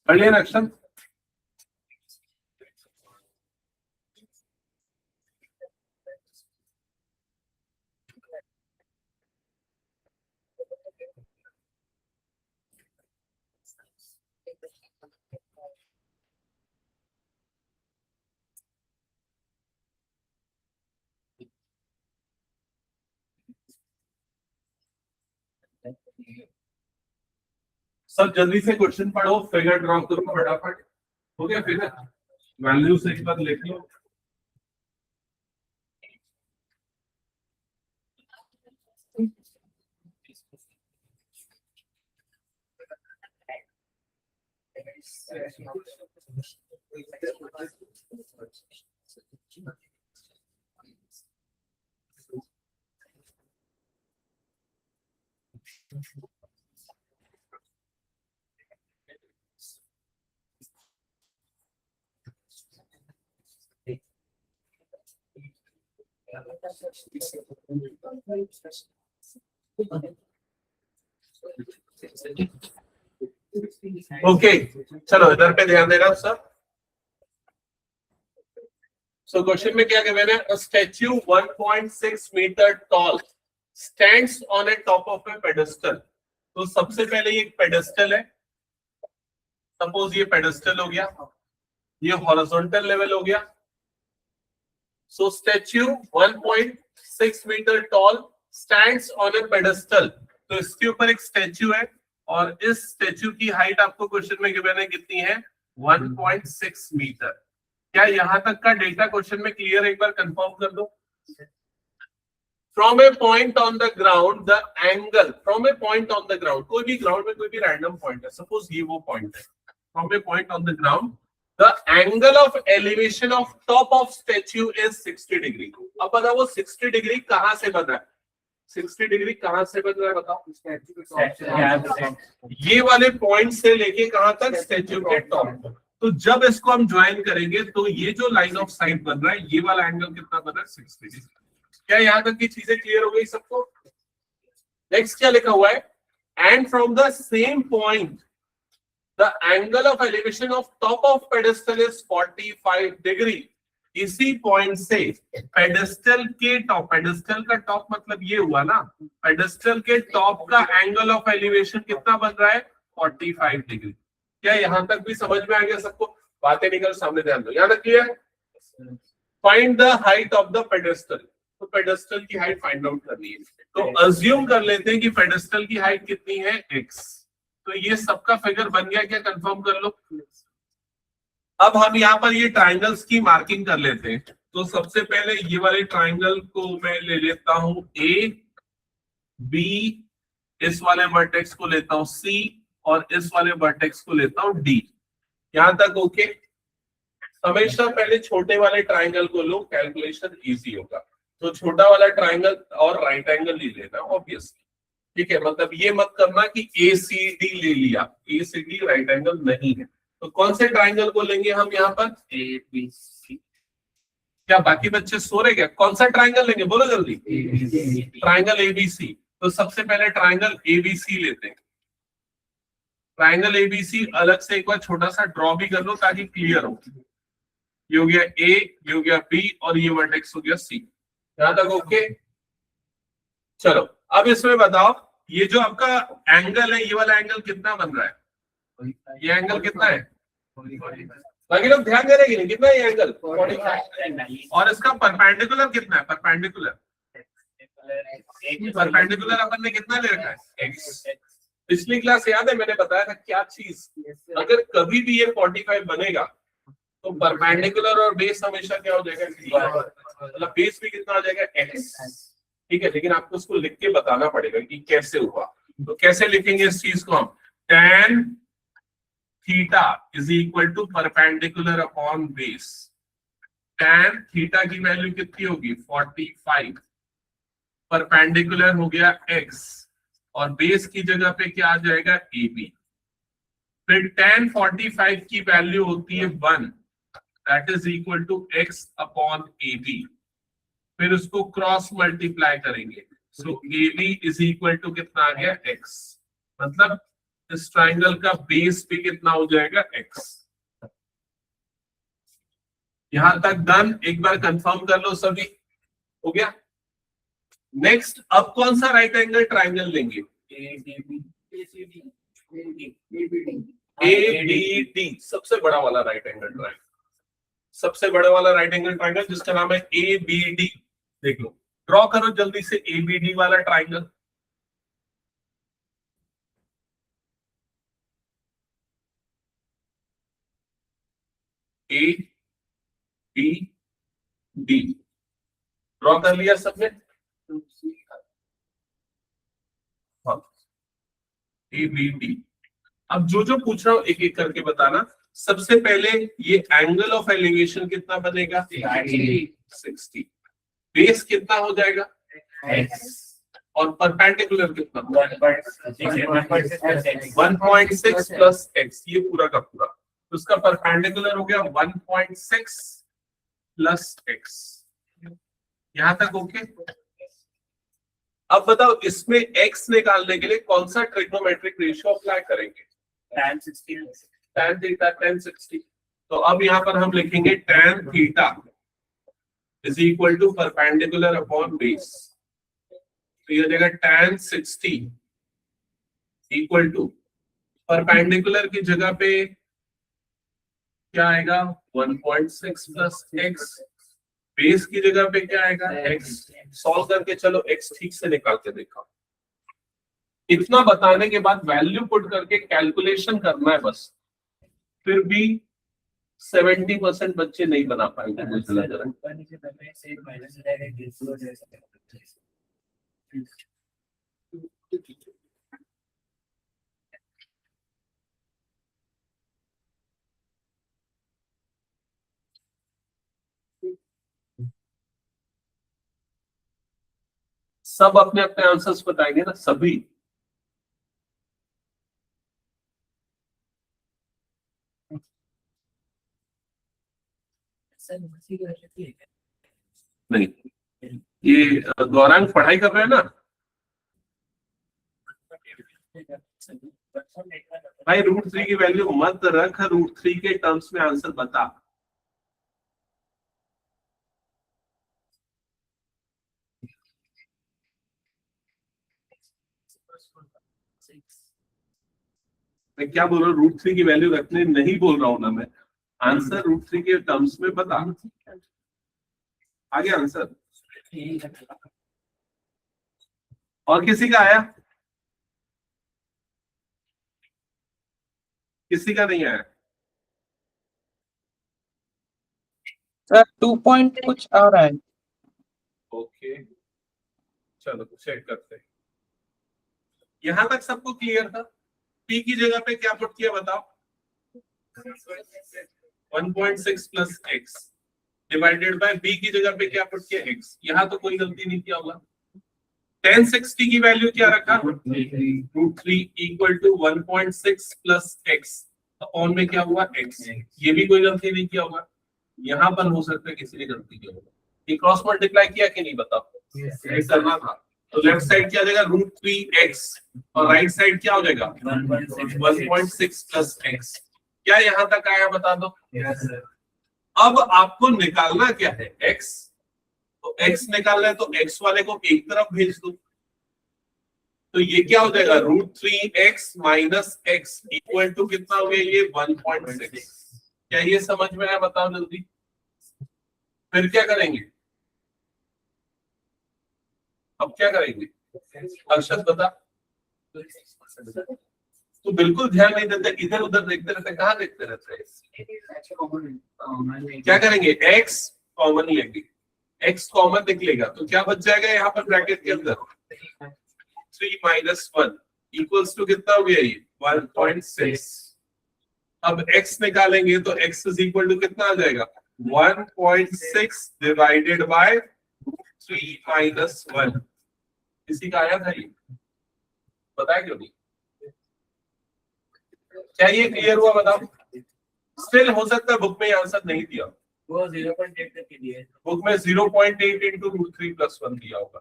बढ़िया एक्शन। सब जल्दी से क्वेश्चन पढ़ो, फिगर ड्रॉ करो फटाफट। हो गया फिगर? वैल्यूज एक बार लिख लो। ओके, चलो इधर पे ध्यान देना सब। सो क्वेश्चन में क्या कह रहे हैं? Statue 1.6 metre tall stands on a top of a pedestal. तो सबसे पहले ये एक पेडेस्टल है, सपोज ये पेडेस्टल हो गया, ये हॉरिजॉन्टल लेवल हो गया। So statue 1.6 metre tall stands on a pedestal. तो इसके ऊपर एक स्टैच्यू है और इस स्टैच्यू की हाइट आपको क्वेश्चन में गिवन है कितनी है? 1.6 मीटर। क्या यहां तक का डेटा क्वेश्चन में क्लियर? एक बार कंफर्म कर दो। From a point on the ground the angle, from a point on the ground, कोई भी ग्राउंड में कोई भी रैंडम पॉइंट है, सपोज ये वो पॉइंट है। From a point on the ground the angle of elevation of top of statue is 60 degree. अब बताओ वो 60 डिग्री कहां से बन रहा है? 60 डिग्री कहां से बन रहा है बताओ? ये वाले पॉइंट से लेके कहां तक? स्टैच्यू के टॉप। तो जब इसको हम ज्वाइन करेंगे तो ये जो लाइन ऑफ साइट बन रहा है, ये वाला एंगल कितना बन रहा है? 60 डिग्री। क्या यहां तक की चीजें क्लियर हो गई सबको? नेक्स्ट क्या लिखा हुआ है? And from the same point the angle of elevation of top of pedestal is 45 degree. इसी पॉइंट से पेडेस्टल के टॉप, पेडेस्टल का टॉप मतलब ये हुआ ना, पेडेस्टल के टॉप का एंगल ऑफ एलिवेशन कितना बन रहा है? 45 डिग्री। क्या यहां तक भी समझ में आ गया सबको? बातें निकल सामने, ध्यान दो। यहां तक clear? Find the height of the pedestal. तो पेडेस्टल की हाइट फाइंड आउट करनी है। तो अज्यूम कर लेते हैं कि पेडेस्टल की हाइट कितनी है? x। तो ये सबका फिगर बन गया क्या? कंफर्म कर लो। अब हम यहाँ पर ये ट्राइंगल्स की मार्किंग कर लेते हैं। तो सबसे पहले ये वाले ट्राइंगल को मैं ले लेता हूं A, B, इस वाले वर्टेक्स को लेता हूं C और इस वाले वर्टेक्स को लेता हूं D। यहां तक ओके? हमेशा पहले छोटे वाले ट्राइंगल को लो, कैलकुलेशन इजी होगा। तो छोटा वाला ट्राइंगल और राइट एंगल ही लेना ऑब्वियसली, ठीक है? मतलब ये मत करना कि ACD ले लिया, ACD राइट एंगल नहीं है। तो कौन से ट्राइंगल को लेंगे हम यहाँ पर? ABC। क्या बाकी बच्चे सो रहे क्या? कौन सा ट्राइंगल लेंगे बोलो जल्दी? Triangle ABC। तो सबसे पहले ट्राइंगल ABC लेते हैं। ट्राइंगल ABC अलग से एक बार छोटा सा ड्रॉ भी कर लो ताकि क्लियर हो। ये हो गया A, ये हो गया B और ये वर्टेक्स हो गया C। यहां तक ओके? चलो अब इसमें बताओ, ये जो आपका एंगल है, ये वाला एंगल कितना बन रहा है? ये एंगल कितना है? बाकी लोग ध्यान दे रहे हैं? कितना है ये एंगल? 45। और इसका परपेंडिकुलर कितना है? परपेंडिकुलर अपन ने कितना ले रखा है? x। पिछली क्लास याद है मैंने बताया था क्या चीज? अगर कभी भी ये 45 बनेगा तो परपेंडिकुलर और बेस हमेशा क्या हो जाएगा? मतलब बेस भी कितना आ जाएगा? x। ठीक है, लेकिन आपको उसको लिख के बताना पड़ेगा कि कैसे हुआ। तो कैसे लिखेंगे इस चीज को हम? tan theta is equal to perpendicular upon base. tan theta की वैल्यू कितनी होगी? 45। परपेंडिकुलर हो गया x और बेस की जगह पे क्या आ जाएगा? AB। फिर tan 45 की वैल्यू होती है 1, that is equal to x upon AB। फिर उसको क्रॉस मल्टीप्लाई करेंगे। So AB is equal to कितना आ गया x, मतलब इस ट्राइंगल का बेस भी कितना हो जाएगा x। यहां तक डन, एक बार कंफर्म कर लो सभी, हो गया। नेक्स्ट अब कौन सा राइट एंगल ट्राइंगल लेंगे? ABD, सबसे बड़ा वाला राइट एंगल ट्राइंगल, सबसे बड़ा वाला राइट एंगल ट्राइंगल जिसका नाम है ABD। देख लो, ड्रॉ करो जल्दी से ABD वाला ट्राइंगल। ABD ड्रॉ कर लिया सबने? हाँ, ABD। अब जो जो पूछ रहा हूं एक एक करके बताना। सबसे पहले ये एंगल ऑफ एलिवेशन कितना बनेगा? 60। बेस कितना हो जाएगा? x। और परपेंडिकुलर कितना? 1.6 प्लस x, ये पूरा का पूरा। तो उसका परपेंडिकुलर हो गया 1.6 प्लस x। यहां तक ओके? अब बताओ इसमें x निकालने के लिए कौन सा ट्रिग्नोमेट्रिक रेशियो अप्लाई करेंगे? tan 60, tan theta, tan 60। तो अब यहां पर हम लिखेंगे tan theta is equal to perpendicular upon base. तो ये हो जाएगा tan 60 इक्वल टू परपेंडिकुलर की जगह पे क्या आएगा? 1.6 प्लस x। बेस की जगह पे क्या आएगा? x। सॉल्व करके चलो x ठीक से निकाल के देखा। इतना बताने के बाद वैल्यू पुट करके कैलकुलेशन करना है बस। फिर भी 70% बच्चे नहीं बना पाएंगे मुझे लग रहा है। सब अपने अपने आंसर्स बताएंगे ना सभी? नहीं, ये गौरांग पढ़ाई कर रहे हैं ना भाई? √3 की वैल्यू मत रख, √3 के टर्म्स में आंसर बता। मैं क्या बोल रहा हूँ? √3 की वैल्यू रखने नहीं बोल रहा हूं ना मैं, आंसर √3 के टर्म्स में बता। आगे आंसर और किसी का आया? किसी का नहीं आया? सर 2 पॉइंट कुछ आ रहा है। ओके, चलो चेक करते हैं। यहां तक सबको क्लियर था? p की जगह पे क्या पुट किया बताओ? 1.6 plus x divided by b की जगह पे क्या पुट किया? x। यहां तो कोई गलती नहीं किया होगा। tan 60 की वैल्यू क्या रखा? √3 equal to 1.6 plus x upon में क्या हुआ? x। ये भी कोई गलती नहीं किया होगा। यहाँ पर हो सकता है किसी ने गलती की होगा। ये क्रॉस मल्टीप्लाई किया कि नहीं बताओ? करना था। तो लेफ्ट साइड क्या हो जाएगा? √3x और राइट साइड क्या हो जाएगा? 1.6 प्लस x। क्या यहाँ तक आया बता दो? अब आपको निकालना क्या है? x। तो x निकालना है तो x वाले को एक तरफ भेज दो। तो ये क्या हो जाएगा? √3x minus x equal to कितना हो गया? ये 1.6। क्या ये समझ में आया? बताओ जल्दी। फिर क्या करेंगे? अब क्या करेंगे? अक्षत बता। तो बिल्कुल ध्यान नहीं देते, इधर उधर देखते रहते। कहाँ देखते रहते? क्या करेंगे? x कॉमन लेंगे। x कॉमन निकलेगा तो क्या बच जाएगा यहाँ पर ब्रैकेट के अंदर? 3 माइनस 1 इक्वल्स टू कितना हो गया? ये 1.6। अब x निकालेंगे तो x इज इक्वल टू कितना आ जाएगा? 1.6 डिवाइडेड बाय 3 माइनस 1। किसी का आया था ये? बताया क्यों नहीं? क्या ये क्लियर हुआ बताओ? स्टिल हो सकता है बुक में आंसर नहीं दिया, वो 0.8 करके दिया है। बुक में 0.8 इंटू √3 प्लस 1 दिया होगा।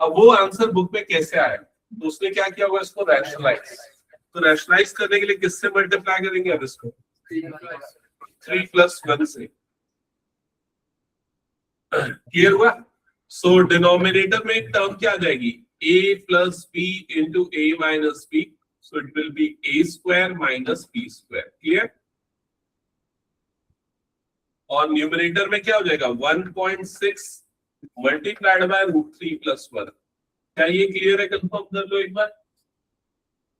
अब वो आंसर बुक में कैसे आया, तो उसने क्या किया होगा, इसको रैशनलाइज, तो रैशनलाइज करने के लिए किससे मल्टीप्लाई करेंगे अब इसको 3 + 1 से, क्लियर हुआ। सो डिनोमिनेटर में एक टर्म क्या आ जाएगी, a + b * a - b, so it will be a² - b², clear. और न्यूमरेटर में क्या हो जाएगा 1.6 मल्टीप्लाइड बाय √3 + 1, क्या ये क्लियर है, कंफर्म कर लो एक बार।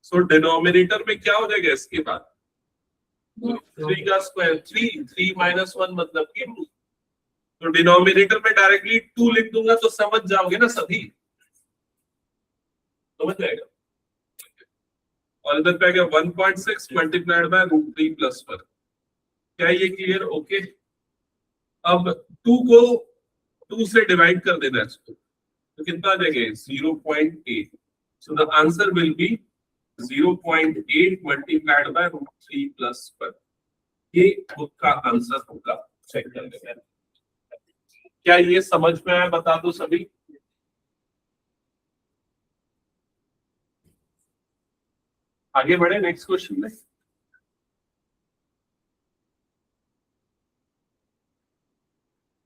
सो डिनोमिनेटर में क्या हो जाएगा इसके बाद 3 का स्क्वायर 3, 3 - 1 मतलब कि 2, तो डिनोमिनेटर में डायरेक्टली 2 लिख दूंगा तो समझ जाओगे ना सभी, समझ जाएगा। और इधर पे आ गया 1.6 मल्टीप्लाइड बाय √3 + 1, क्या ये क्लियर, ओके। अब 2 को 2 से डिवाइड कर देना है इसको, तो कितना आ जाएगा 0.8, so the answer will be 0.8 multiplied by √3 + 1, ये बुक का आंसर होगा। चेक कर लेंगे क्या ये समझ में आया, बता दो सभी। आगे बढ़े नेक्स्ट क्वेश्चन में।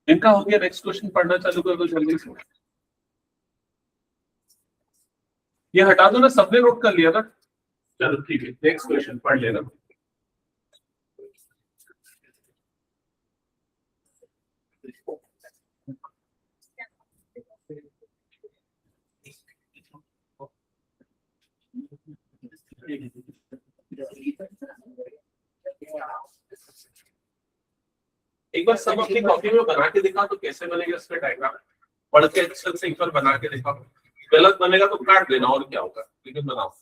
इनका हो गया, नेक्स्ट क्वेश्चन पढ़ना चालू कर दो जल्दी से। ये हटा दो ना, सबने नोट कर लिया ना, चलो ठीक है, नेक्स्ट क्वेश्चन पढ़ लेना। एक बार सब अपनी कॉपी में बना के दिखा तो कैसे बनेगा इसका डायग्राम, पढ़ के अच्छे से एक बार बना के दिखा, गलत बनेगा तो काट देना और क्या होगा, लेकिन बनाओ।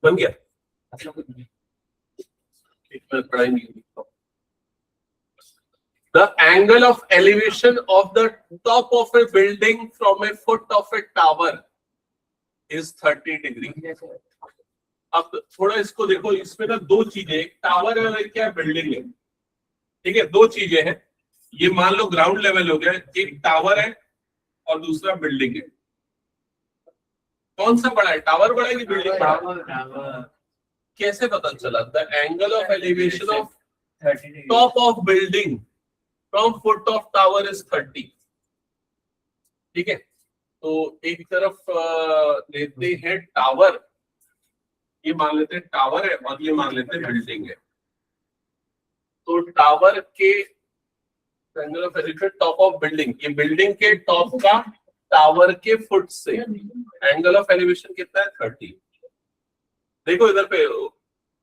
बन गया, पढ़ाई नहीं। The angle of elevation of the top of a building from a foot of a tower is 30 degree. अब थोड़ा इसको देखो, इसमें ना दो चीजें, एक टावर है और एक क्या बिल्डिंग है, ठीक है, दो चीजें हैं। ये मान लो ग्राउंड लेवल हो गया, एक टावर है और दूसरा बिल्डिंग है, कौन सा बड़ा है, टावर बड़ा है कि बिल्डिंग बड़ा है, कैसे पता चला। The angle of elevation of top of building from foot of tower is 30, ठीक है। तो एक तरफ लेते हैं टावर, ये मान लेते हैं टावर है और ये मान लेते हैं बिल्डिंग है। तो टावर के angle of elevation top of building, ये बिल्डिंग के टॉप का टावर के फुट से एंगल ऑफ एलिवेशन कितना है 30। देखो इधर पे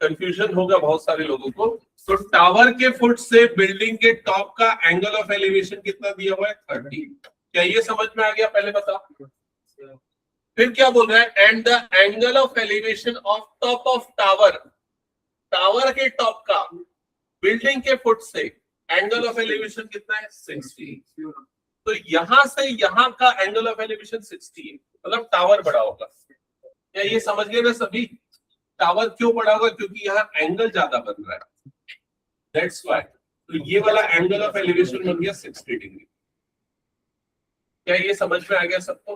कंफ्यूजन होगा बहुत सारे लोगों को, तो टावर के फुट से बिल्डिंग के टॉप का एंगल ऑफ एलिवेशन कितना दिया हुआ है 30, क्या ये समझ में आ गया, पहले बता। फिर क्या बोल रहा है, and the angle of elevation of top of tower, tower के टॉप का बिल्डिंग के फुट से एंगल ऑफ एलिवेशन कितना है 60, तो यहां से यहां का एंगल ऑफ एलिवेशन 60 है, मतलब टावर बड़ा होगा। क्या ये समझ गए ना सभी, टावर क्यों बड़ा होगा, क्योंकि यहाँ एंगल ज्यादा बन रहा है, दैट्स व्हाई। तो ये वाला एंगल ऑफ एलिवेशन बन गया 60 डिग्री। क्या ये समझ में आ गया सबको।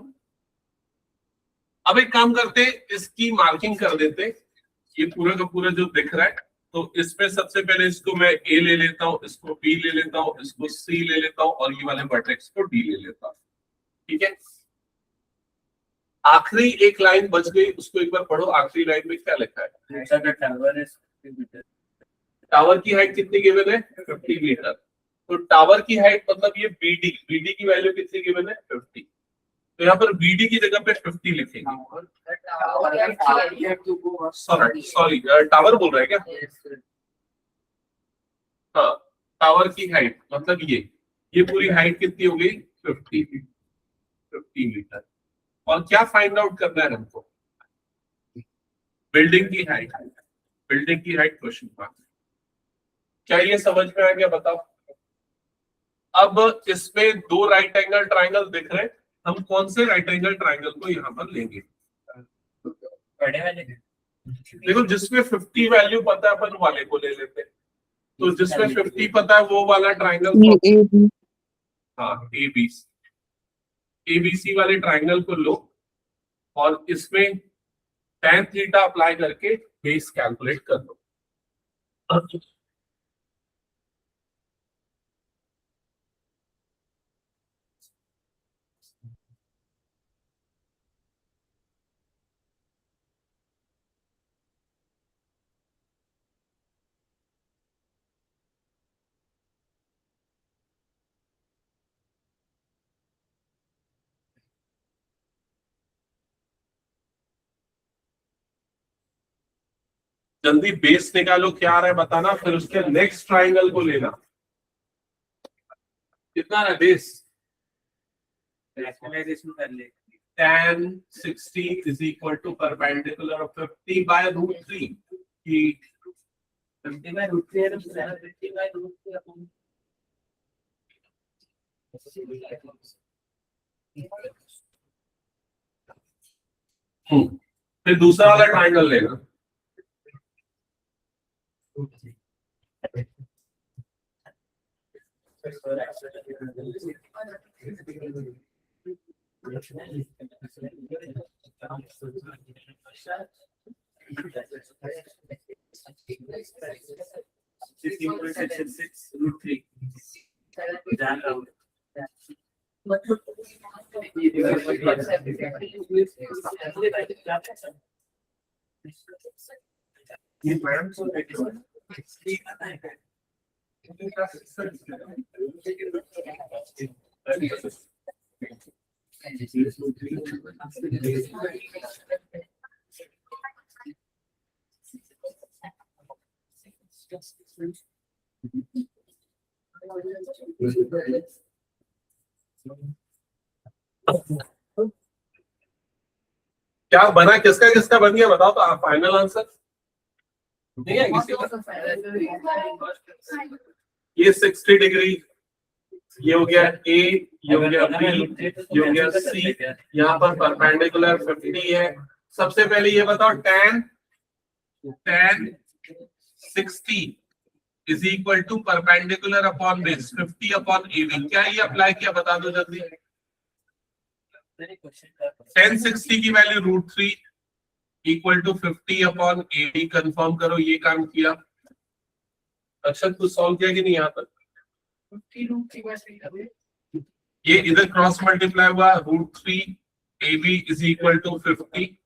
अब एक काम करते, इसकी मार्किंग कर देते, ये पूरा का पूरा जो दिख रहा है, तो इसमें सबसे पहले इसको मैं ए ले लेता हूँ, इसको बी ले लेता हूँ, इसको सी ले लेता हूँ और ये वाले वर्टेक्स को डी ले लेता हूँ, ठीक है। आखिरी एक लाइन बच गई, उसको एक बार पढ़ो, आखिरी लाइन में क्या लिखा है, टावर की हाइट कितनी गिवन है 50 मीटर, तो टावर की हाइट मतलब ये बीडी, बीडी की वैल्यू कितनी गिवन है 50, तो यहाँ पर बीडी की जगह पे 50 लिखेंगे। सॉरी टावर बोल रहा है क्या, हाँ टावर की हाइट मतलब ये पूरी हाइट कितनी हो गई 50 मीटर। और क्या फाइंड आउट करना है हमको, बिल्डिंग की हाइट, बिल्डिंग की हाइट क्वेश्चन मार्क। क्या ये समझ में आ गया? बताओ। अब इसमें दो राइट एंगल ट्राइंगल दिख रहे हैं, हम कौन से राइट एंगल ट्राइंगल को यहाँ पर लेंगे? देखो जिसमें 50 वैल्यू पता है अपन वाले को ले लेते हैं। तो जिसमें 50 पता है वो वाला ट्राइंगल, हाँ एबीसी वाले ट्राइंगल को लो और इसमें tan थीटा अप्लाई करके बेस कैलकुलेट कर दो। जल्दी बेस निकालो, क्या आ रहा है बताना, फिर उसके नेक्स्ट ट्राइंगल को लेना। कितना आ रहा है base? tan 60 is equal to perpendicular of 50 by root 3 की 50 by root 3 है तो 50 by root 3 अपन फिर दूसरा वाला ट्राइंगल लेना। क्या बना, किसका किसका बन गया बताओ तो, फाइनल आंसर नहीं है किसी का? ये 60 डिग्री, ये हो गया ए, ये हो गया बी, ये हो गया सी, यहाँ पर परपेंडिकुलर 50 है। सबसे पहले ये बताओ tan 60 is equal to perpendicular upon base 50 upon AB, क्या ये अप्लाई किया बता दो जल्दी। tan 60 की value √3 equal to 50 upon AB, confirm करो ये काम किया। अक्षर कुछ सॉल्व किया कि नहीं यहाँ तक? ये इधर क्रॉस मल्टीप्लाई हुआ √3 AB is equal to 50,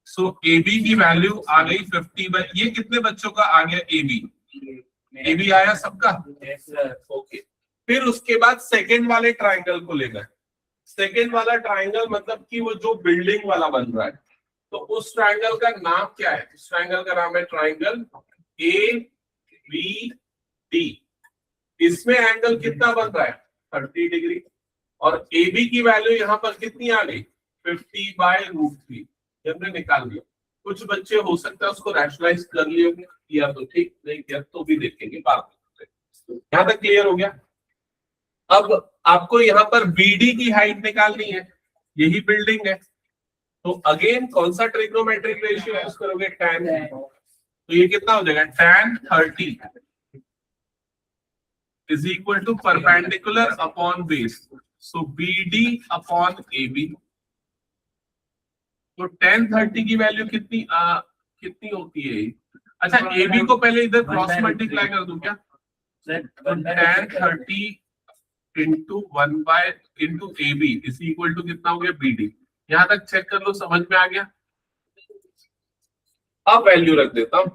so AB की वैल्यू आ गई 50 ये कितने बच्चों का आ गया? AB आया सबका? ओके। फिर उसके बाद सेकेंड वाले ट्राइंगल को लेना है। सेकेंड वाला ट्राइंगल मतलब कि वो जो बिल्डिंग वाला बन रहा है, तो उस ट्राइंगल का नाम क्या है? उस ट्राइंगल का नाम है ट्राइंगल ABD। इसमें एंगल कितना बन रहा है? 30 डिग्री। और AB की वैल्यू यहाँ पर कितनी आ गई? 50 बाय √3, हमने निकाल दिया। कुछ बच्चे हो सकता है उसको रैशनलाइज कर लिए किया तो ठीक, नहीं किया तो भी देखेंगे बाद में। यहाँ तक क्लियर हो गया? अब आपको यहाँ पर BD की हाइट निकालनी है, यही बिल्डिंग है, तो अगेन कौन सा ट्रिग्नोमेट्रिक रेशियो यूज करोगे? tan। तो ये कितना हो जाएगा? tan 30 is equal to perpendicular upon base, so BD upon AB। तो tan 30 की वैल्यू कितनी कितनी होती है? अच्छा AB को पहले इधर क्रॉस मल्टीप्लाई कर दूं क्या? tan 30 into 1 into AB is equal to कितना हो गया? BD। यहां तक चेक कर लो, समझ में आ गया? अब वैल्यू रख देता हूं,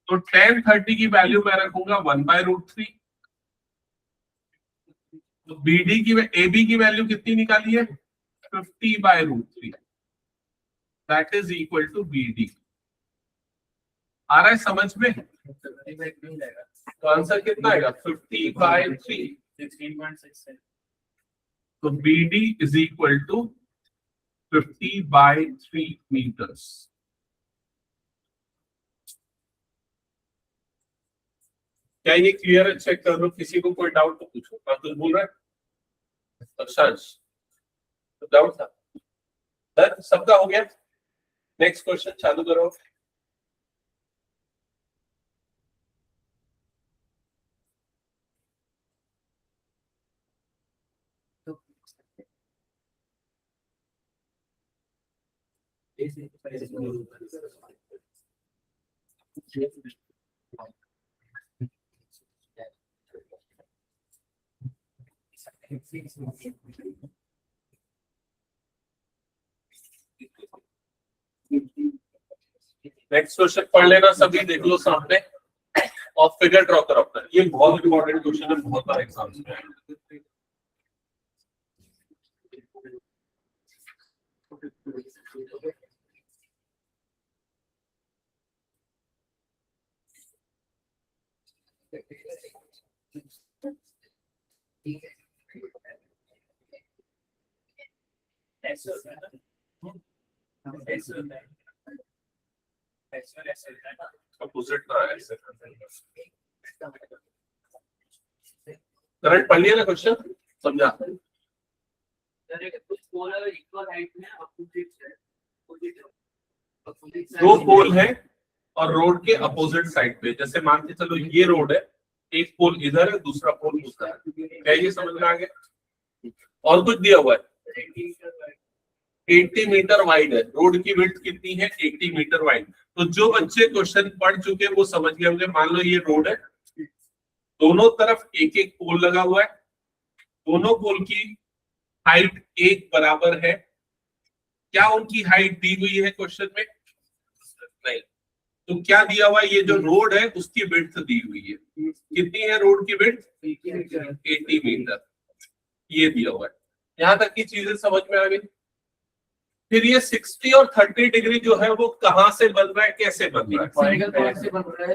तो tan 30 की वैल्यू मैं रखूंगा 1/√3। तो BD की AB की वैल्यू कितनी निकाली है? 50/√3, that is equal to BD। आ रहा है समझ में? तो आंसर कितना आएगा? 50/3, 16.6। तो BD is equal to 50/3 meters। क्या ये क्लियर है? चेक कर लो, किसी को कोई डाउट तो पूछो। कुछ बोल रहा है अक्षांश? डाउट था सर? सबका हो गया? नेक्स्ट क्वेश्चन चालू करो। नेक्स्ट क्वेश्चन पढ़ लेना सभी, देख लो सामने और फिगर ड्रॉ करो अपना। ये बहुत इंपॉर्टेंट क्वेश्चन है, बहुत बार एग्जाम्स में आएगा। अपोजिट का है ऐसे। करंट पढ़ लिया ना क्वेश्चन, समझा? दो पोल है और रोड के अपोजिट साइड पे, जैसे मान के चलो ये रोड है, एक पोल इधर है, दूसरा पोल उधर है। क्या ये समझ में आ गया? और कुछ दिया हुआ है, 80 मीटर वाइड है रोड की विड्थ कितनी है? 80 मीटर वाइड। तो जो बच्चे क्वेश्चन पढ़ चुके हैं वो समझ गए होंगे। मान लो ये रोड है, दोनों तरफ एक एक पोल लगा हुआ है, दोनों पोल की हाइट एक बराबर है। क्या उनकी हाइट दी हुई है क्वेश्चन में? नहीं। तो क्या दिया हुआ है? ये जो रोड है उसकी विड्थ दी हुई है। कितनी है रोड की विड्थ? 80 मीटर, ये दिया हुआ है। यहां तक की चीजें समझ में आ गई। फिर ये 60 और 30 डिग्री जो है वो कहां से बन रहा है, कैसे बन रहा है?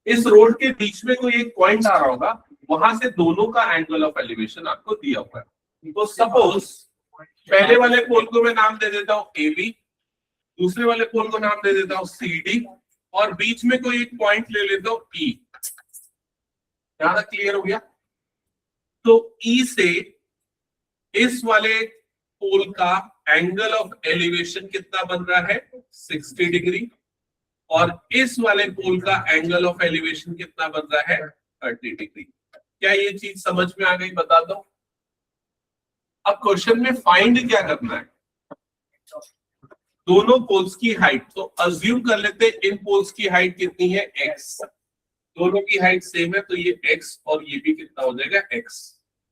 इस रोड के बीच में कोई एक पॉइंट आ रहा होगा, वहां से दोनों का एंगल ऑफ एलिवेशन आपको दिया हुआ है। तो सपोज पहले वाले पोल को मैं नाम दे देता हूँ AB, दूसरे वाले पोल को नाम दे देता हूँ CD, और बीच में कोई एक पॉइंट ले लेता हूँ E। यहां तक क्लियर हो गया? तो E से इस वाले पोल का एंगल ऑफ एलिवेशन कितना बन रहा है? 60 डिग्री। और इस वाले पोल का एंगल ऑफ एलिवेशन कितना बन रहा है? 30 डिग्री। क्या ये चीज समझ में आ गई? बता दो। अब क्वेश्चन में फाइंड क्या करना है? दोनों पोल्स की हाइट। तो अज्यूम कर लेते इन पोल्स की हाइट कितनी है? x। दोनों की हाइट सेम है, तो ये x और ये भी कितना हो जाएगा? x।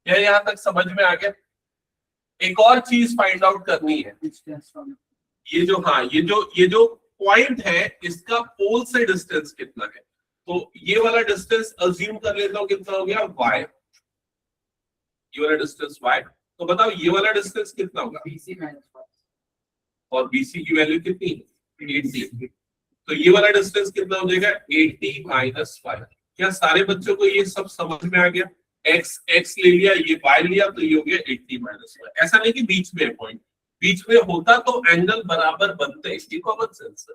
क्या यहां तक समझ में आ गया? एक और चीज फाइंड आउट करनी है। ये जो, हाँ, ये जो पॉइंट है इसका पोल से डिस्टेंस कितना है? तो ये वाला डिस्टेंस अज्यूम कर लेता हूं कितना हो गया? y। ये वाला डिस्टेंस y। तो बताओ ये वाला डिस्टेंस कितना होगा? और BC की वैल्यू कितनी है? 80। तो ये वाला डिस्टेंस कितना हो जाएगा? 80 माइनस 5। क्या सारे बच्चों को ये सब समझ में आ गया? x ले लिया, ये y लिया, तो ये हो गया 80 माइनस 5। ऐसा नहीं कि बीच में है पॉइंट, बीच में होता तो एंगल बराबर बनते, इसकी कॉमन सेंस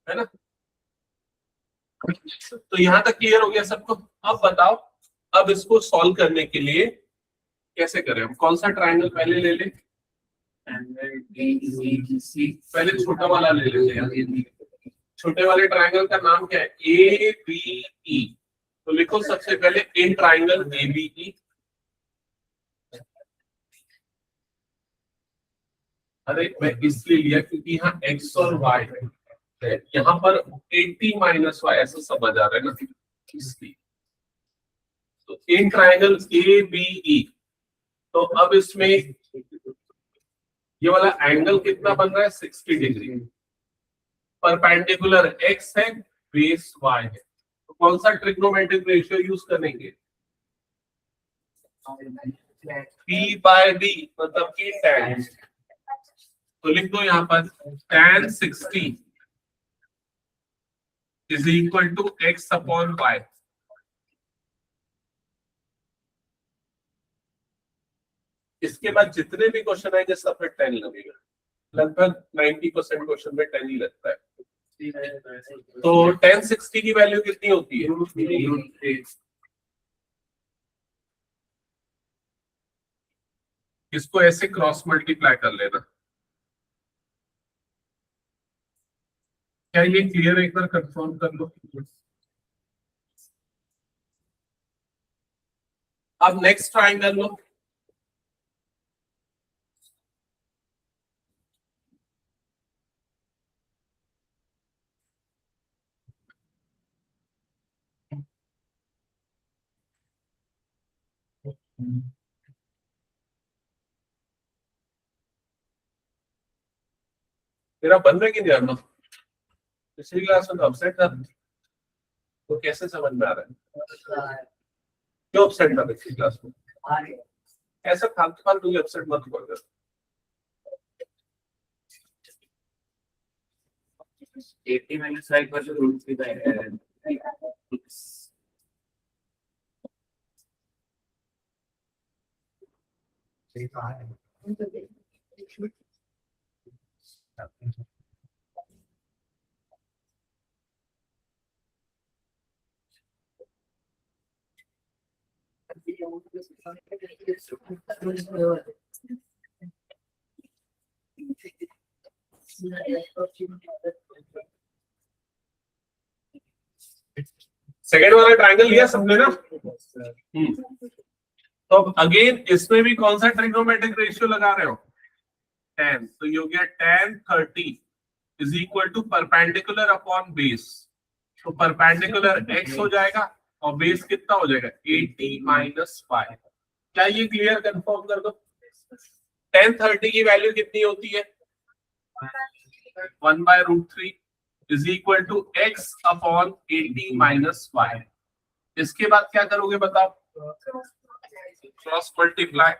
है ना? तो यहां तक क्लियर हो गया सबको? अब बताओ, अब इसको सॉल्व करने के लिए कैसे करें हम? कौन सा ट्रायंगल पहले ले लें? पहले छोटा वाला ले लेते हैं। छोटे वाले ट्रायंगल का नाम क्या है? ABE। तो लिखो सबसे पहले इन ट्रायंगल ABE। अरे मैं इसलिए लिया क्योंकि यहाँ x और y है, यहाँ पर 80 माइनस y ऐसा समझ आ रहा है ना, इसलिए। तो इन ट्रायंगल ABE। तो अब इसमें ये वाला एंगल कितना बन रहा है? 60 डिग्री। परपेंडिकुलर x है, बेस y है। तो कौन सा ट्रिग्नोमेट्रिक रेशियो यूज करेंगे? P/D, मतलब कि tan। तो लिख दो यहाँ पर tan 60 is equal to x upon y। इसके बाद जितने भी क्वेश्चन आएंगे सब में 10 लगेगा। लगभग 90% क्वेश्चन में 10 ही लगता है। तो tan 60 की वैल्यू कितनी होती है? इसको ऐसे क्रॉस मल्टीप्लाई कर लेना। क्या ये क्लियर है? एक बार कंफर्म कर लो। अब नेक्स्ट ट्राइंगल लो। तेरा बन रहा है कि नहीं आना? पिछली क्लास में तो अपसेट था, तो कैसे समझ में आ रहा है? क्यों अपसेट था पिछली क्लास में? ऐसा फालतू फालतू अपसेट मत कर। 80 minus 5 versus root 3 by second वाला ट्रायंगल लिया सबने ना? तो अब अगेन इसमें भी कौन सा ट्रिग्नोमेट्रिक रेशियो लगा रहे हो? tan। तो ये हो गया tan 30 is equal to perpendicular upon base. तो परपेंडिकुलर x हो जाएगा और बेस कितना हो जाएगा? 80 माइनस 5। क्या ये क्लियर? कंफर्म कर दो। tan 30 की वैल्यू कितनी होती है? 1/√3 is equal to x upon 80 minus 5। इसके बाद क्या करोगे बताओ? Cross multiply.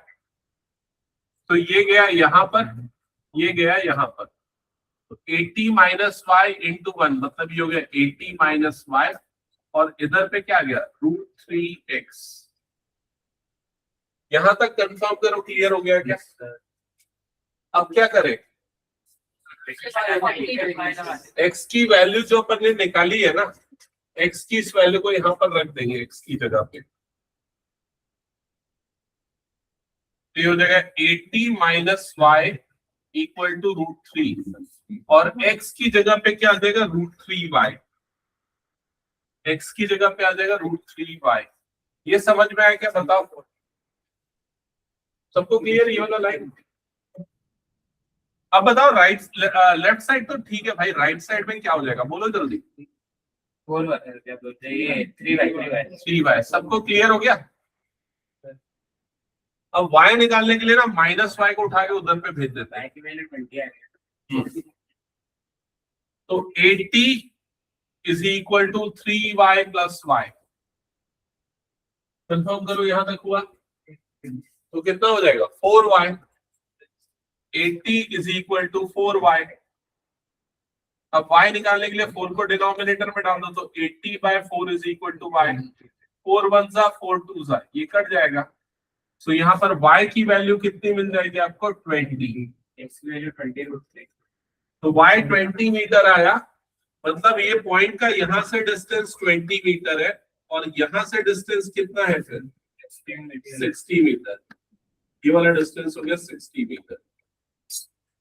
तो ये गया यहाँ पर, ये गया यहाँ पर। तो 80 माइनस 5 इंटू 1 मतलब ये हो गया 80 माइनस 5 और इधर पे क्या गया? √3x। यहां तक कंफर्म करो। क्लियर हो गया क्या? अब क्या करें? x की वैल्यू जो अपन ने निकाली है ना, x की इस वैल्यू को यहां पर रख देंगे x की जगह पे। तो ये हो जाएगा 80 माइनस y इक्वल टू √3 और x की जगह पे क्या आ जाएगा? √3y। x की जगह पे आ जाएगा √3y। ये समझ में आया क्या? बताओ सबको क्लियर ये वाला लाइन? अब बताओ राइट लेफ्ट साइड तो ठीक है भाई, राइट साइड में क्या हो जाएगा? बोलो जल्दी। 3y। सबको क्लियर हो गया? अब y निकालने के लिए ना माइनस y को उठा के उधर पे भेज देते हैं। तो 80 is equal to 3y plus y। Confirm करो यहां तक हुआ? तो कितना हो जाएगा? 4y। 80 is equal to 4y। अब y निकालने के लिए 4 को डिनोमिनेटर में डाल दो तो 80/4 इज इक्वल टू y। 4 1 जा 4 2 जा, ये कट जाएगा। तो यहाँ पर y की वैल्यू कितनी मिल जाएगी आपको? 20। x की वैल्यू 20 तो y 20 मीटर आया। मतलब ये पॉइंट का यहाँ से डिस्टेंस 20 मीटर है और यहाँ से डिस्टेंस कितना है फिर? 60 मीटर। ये वाला डिस्टेंस हो गया 60 मीटर।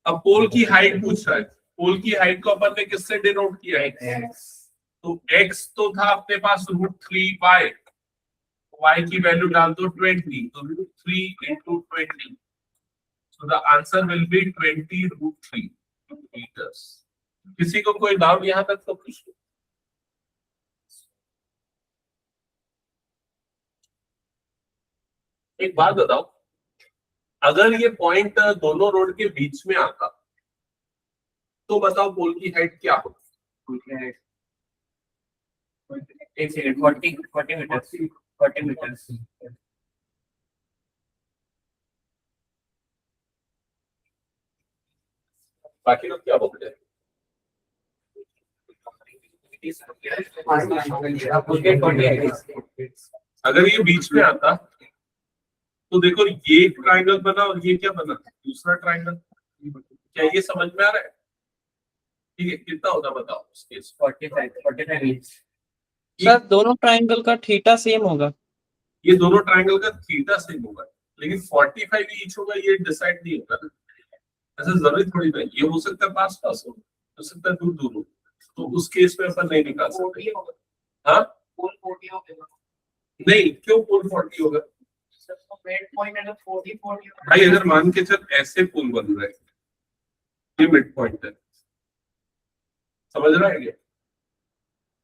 अब पोल की हाइट पूछ रहा है। पोल की हाइट को अपन ने किससे डिनोट किया है? तो x तो था अपने पास √3y। y की वैल्यू डाल दो 20, तो √3 into 20। So the answer will be 20√3 meters। किसी को कोई डाउट यहां तक तो पूछ लो। एक बात बताओ, अगर ये पॉइंट दोनों रोड के बीच में आता तो बताओ पोल की हाइट क्या होगी? 40 मीटर। बाकी लोग क्या बोलते हैं? अगर ये बीच में आता तो देखो ये एक ट्राइंगल बना और ये क्या बना? दूसरा ट्राइंगल। क्या ये समझ में आ रहा है? ठीक है, कितना होगा बताओ उस केस 45 इंच। सर दोनों ट्रायंगल का थीटा सेम होगा। ये दोनों ट्रायंगल का थीटा सेम होगा, लेकिन 45 ईच होगा ये डिसाइड नहीं होगा ना। ऐसा जरूरी थोड़ी ना, ये हो सकता है पास पास हो सकता है दूर दूर हो, तो उस केस में अपन नहीं निकाल सकते। हाँ पोल 40 हो गया। नहीं, क्यों पोल 40 होगा मिड पॉइंट अगर 40 भाई? अगर मान के चल ऐसे पोल बन रहा है, ये मिड पॉइंट है, समझ रहा है क्या?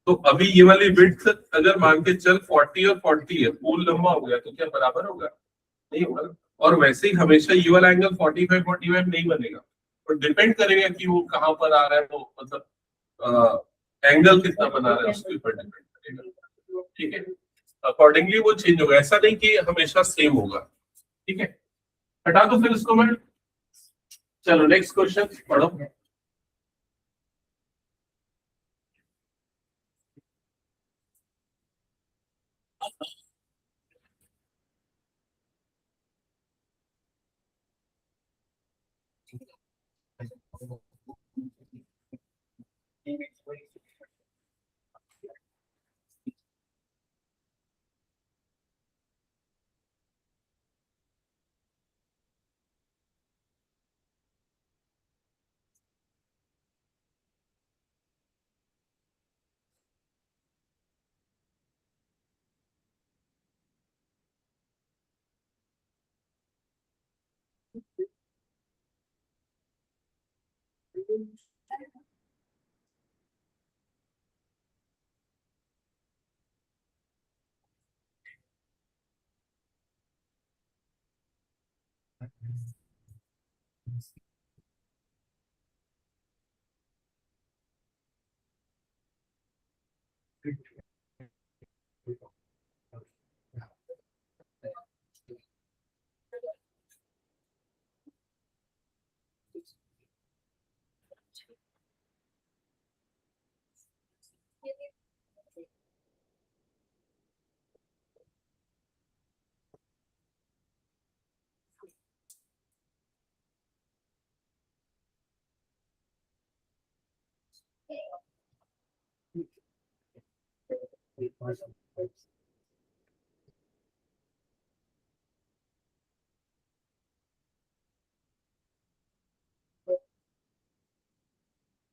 तो अभी ये वाली विड्थ अगर मान के चल 40 और 40 है, पोल लंबा हो गया तो क्या बराबर होगा? नहीं होगा ना। और वैसे ही हमेशा ये वाला एंगल 45 नहीं बनेगा, और डिपेंड करेगा कि वो कहाँ पर आ रहा है, वो मतलब एंगल कितना बना रहा है उसके ऊपर डिपेंड करेगा। ठीक है, अकॉर्डिंगली वो चेंज होगा, ऐसा नहीं कि हमेशा सेम होगा। ठीक है, हटा दो फिर इसको मैं। चलो नेक्स्ट क्वेश्चन पढ़ो।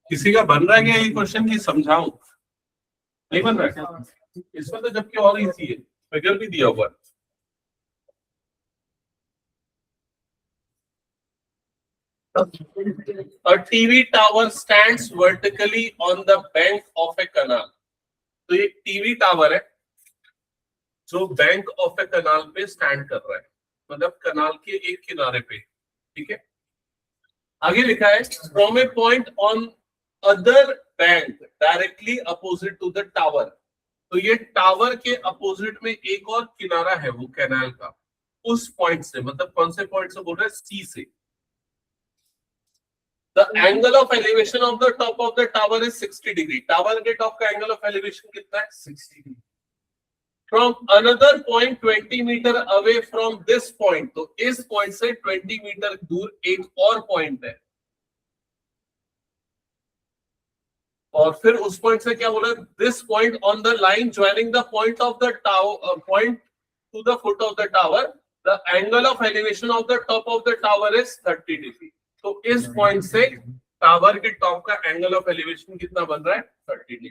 किसी का बन रहा है क्या ये क्वेश्चन की समझाऊं? नहीं बन रहा है इसमें तो, जबकि और इजी है, फिगर भी दिया हुआ है। A TV tower stands vertically on the bank of a canal. तो ये टीवी टावर है जो बैंक ऑफ ए कनाल पे स्टैंड कर रहा है, मतलब कनाल के एक किनारे पे। ठीक है, आगे लिखा है from a point on other bank directly opposite to the tower. तो ये टावर के अपोजिट में एक और किनारा है वो कैनाल का, उस पॉइंट से, मतलब कौन से पॉइंट से बोल रहे हैं? सी से। The angle of elevation of the top of the tower is 60 degree. Tower के टॉप का एंगल ऑफ एलिवेशन कितना है? 60 degree. From another point 20 metre away from this point, तो इस पॉइंट से 20 मीटर दूर एक और पॉइंट है, और फिर उस पॉइंट से क्या बोला? This point on the line joining the point of the tower point two the foot of the tower, the angle of elevation of the top of the tower is 30 degree. तो इस point से tower के top का angle of elevation कितना बन रहा है? 30 degree.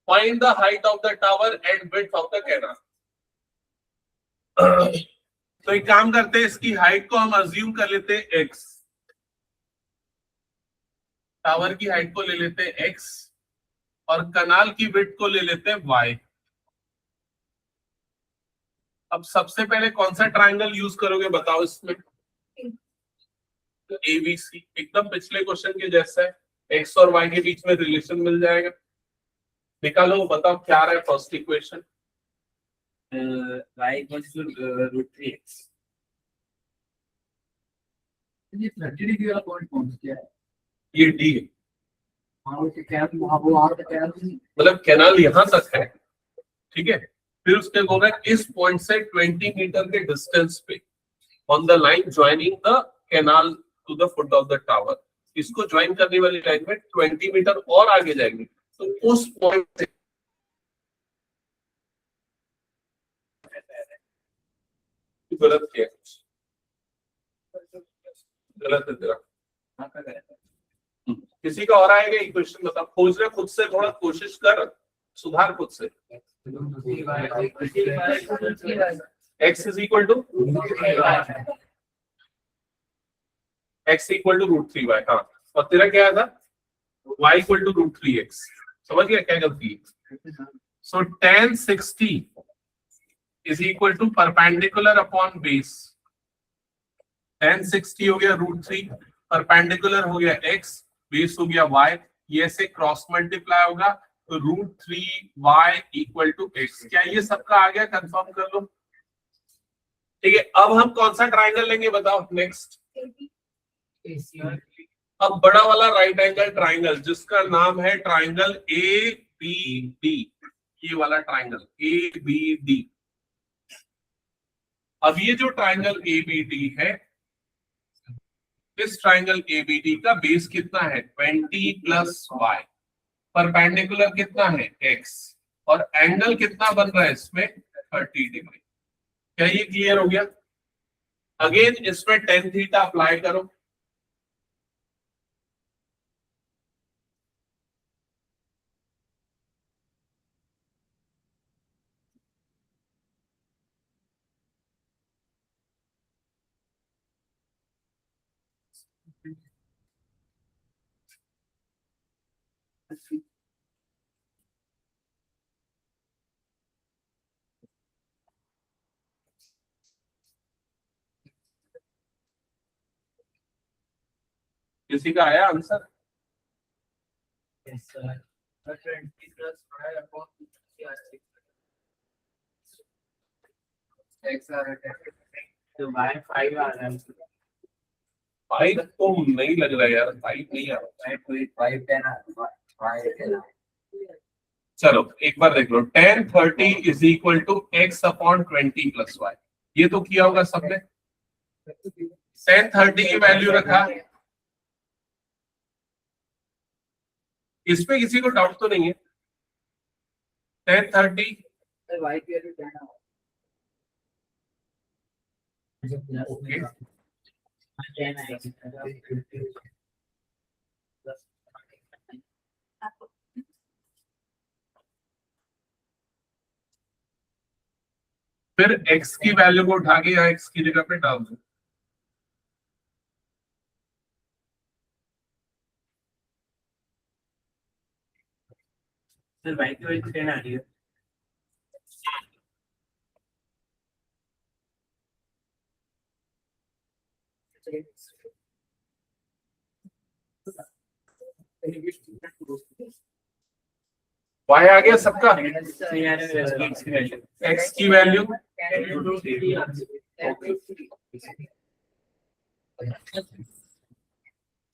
Find the height of the tower and width of the canal. तो एक काम करते हैं, इसकी हाइट को हम अज्यूम कर लेते हैं x, टावर की हाइट को ले लेते हैं x, और कनाल की विड्थ को ले लेते हैं y। अब सबसे पहले कौन सा ट्रायंगल यूज करोगे बताओ इसमें? ABC, एकदम पिछले क्वेश्चन के जैसा है, x और y के बीच में रिलेशन मिल जाएगा। निकालो, बताओ क्या रहा है first equation? y equals to √3x। ये 30 डिग्री वाला पॉइंट कौन सा है? ये D है, मतलब कैनाल यहां तक है। ठीक है, फिर उसके बोल रहा है इस पॉइंट से 20 मीटर के डिस्टेंस पे on the line joining the canal to the foot of the tower, इसको ज्वाइन करने वाली लाइन में 20 मीटर और आगे जाएंगे तो उस पॉइंट से गलत किया, गलत है तेरा। किसी का और आएगा एक क्वेश्चन बता, खोज रहे खुद से, थोड़ा कोशिश कर, सुधार खुद से। x is equal to √3y, हाँ, और तेरा क्या था y इक्वल टू √3x, समझ गया क्या गलती है? So tan 60 is equal to perpendicular upon base, tan 60 हो गया √3, परपेंडिकुलर हो गया x, बेस हो गया y, ये ऐसे क्रॉस मल्टीप्लाई होगा तो √3y इक्वल टू x। क्या ये सबका आ गया? कंफर्म कर लो। ठीक है, अब हम कौन सा ट्राइंगल लेंगे बताओ नेक्स्ट? अब बड़ा वाला राइट एंगल ट्राइंगल जिसका नाम है ट्राइंगल ABD, ये वाला ट्राइंगल ABD। अब ये जो ट्राइंगल ABD है, इस ट्राइंगल ABD का बेस कितना है 20 + y, परपेंडिकुलर कितना है x, और एंगल कितना बन रहा है इसमें 30 डिग्री। क्या ये क्लियर हो गया? अगेन इसमें tan थीटा अप्लाई करो, किसी का आया आंसर? तो y 5 आ रहा है, 5 तो नहीं लग रहा यार, 5 नहीं आ रहा। 5 10 5 चलो एक बार देख लो, tan 30 is equal to x upon 20 + y, ये तो किया होगा सबने। tan 30 की वैल्यू रखा, इसमें किसी को डाउट तो नहीं है? tan 30 y की वैल्यू 10 आ ओके, फिर x की वैल्यू को उठा के यहाँ x की जगह पे डाल दो। सर y की वैल्यू 10 आ रही है। y आ गया सबका, x x की value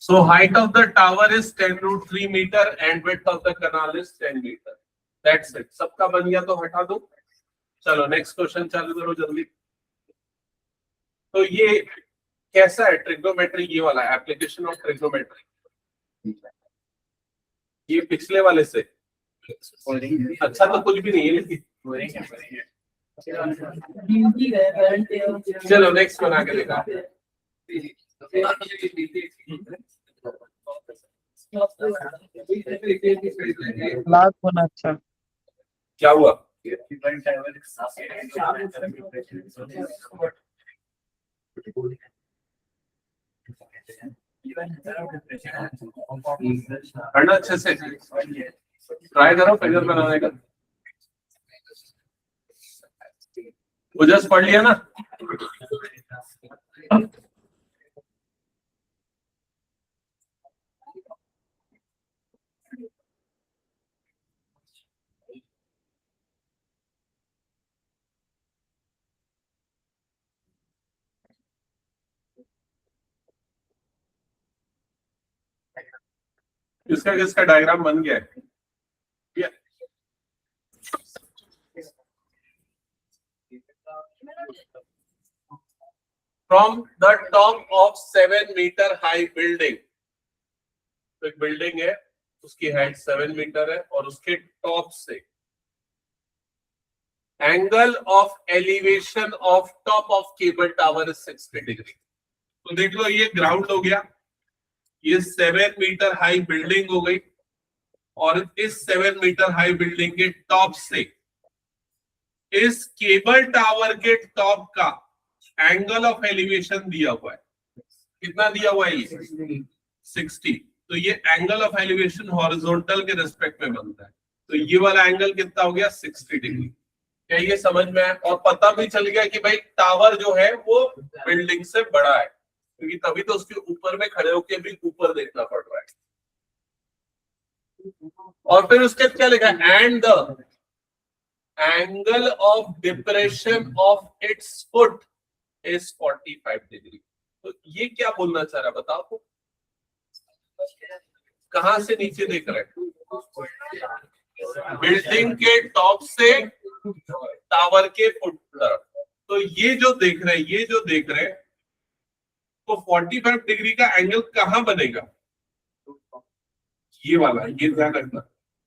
so height of the tower is 10√3 meter and width of the canal is 10 meter. That's it. सबका बन गया तो हटा दो। चलो नेक्स्ट क्वेश्चन चालू करो जल्दी। तो ये कैसा है ट्रिग्नोमेट्री, ये वाला एप्लीकेशन ऑफ ट्रिग्नोमेट्री, ये पिछले वाले से अच्छा तो कुछ भी नहीं है लेकिन। चलो नेक्स्ट बना के देखा। लाख होना अच्छा। क्या हुआ? पढ़ना अच्छे से, ट्राई करो फिगर बनाने का। ओजस पढ़ लिया ना? किसका किसका डायग्राम बन गया है? From the top of 7 meter high building, तो एक बिल्डिंग है, उसकी हाइट 7 मीटर है और उसके टॉप से angle of elevation of top of cable tower is 60 degree. तो देख लो ये ग्राउंड हो गया, ये 7 मीटर हाई बिल्डिंग हो गई और इस 7 मीटर हाई बिल्डिंग के टॉप से इस केबल टावर के टॉप का एंगल ऑफ एलिवेशन दिया हुआ है। कितना दिया हुआ है ये? 60। तो ये एंगल ऑफ एलिवेशन हॉरिजॉन्टल के रिस्पेक्ट में बनता है, तो ये वाला एंगल कितना हो गया? 60 डिग्री। क्या ये समझ में है? और पता भी चल गया कि भाई टावर जो है वो बिल्डिंग से बड़ा है, क्योंकि तभी तो उसके ऊपर में खड़े होकर भी ऊपर देखना पड़ रहा है। और फिर उसके क्या लिखा है? And the angle of depression of its foot is 45 degree. तो ये क्या बोलना चाह रहा है बताओ? कहां से नीचे देख रहे हैं? बिल्डिंग के टॉप से टावर के फुट तरफ। तो ये जो देख रहे हैं तो 45 डिग्री का एंगल कहां बनेगा? ये वाला, ये ध्यान रखना,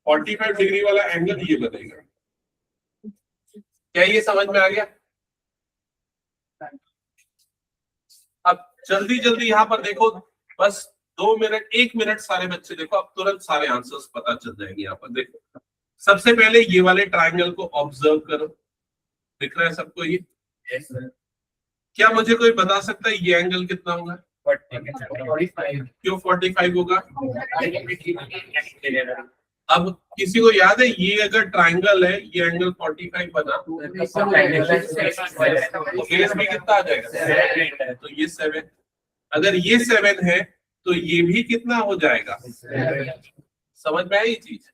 45 डिग्री वाला एंगल ये बनेगा। क्या ये समझ में आ गया? अब जल्दी जल्दी यहां पर देखो, बस 2 मिनट 1 मिनट सारे बच्चे देखो, अब तुरंत सारे आंसर्स पता चल जाएंगे। यहाँ पर देखो, सबसे पहले ये वाले ट्रायंगल को ऑब्जर्व करो, दिख रहा है सबको ये? क्या मुझे कोई बता सकता है ये एंगल कितना होगा? 45। क्यों 45 होगा? अब किसी को याद है ये अगर ट्रायंगल है, ये एंगल 45 बना तो बेस भी कितना आ जाएगा? तो ये 7। अगर ये 7 है तो ये भी कितना हो जाएगा? समझ में आई ये चीज?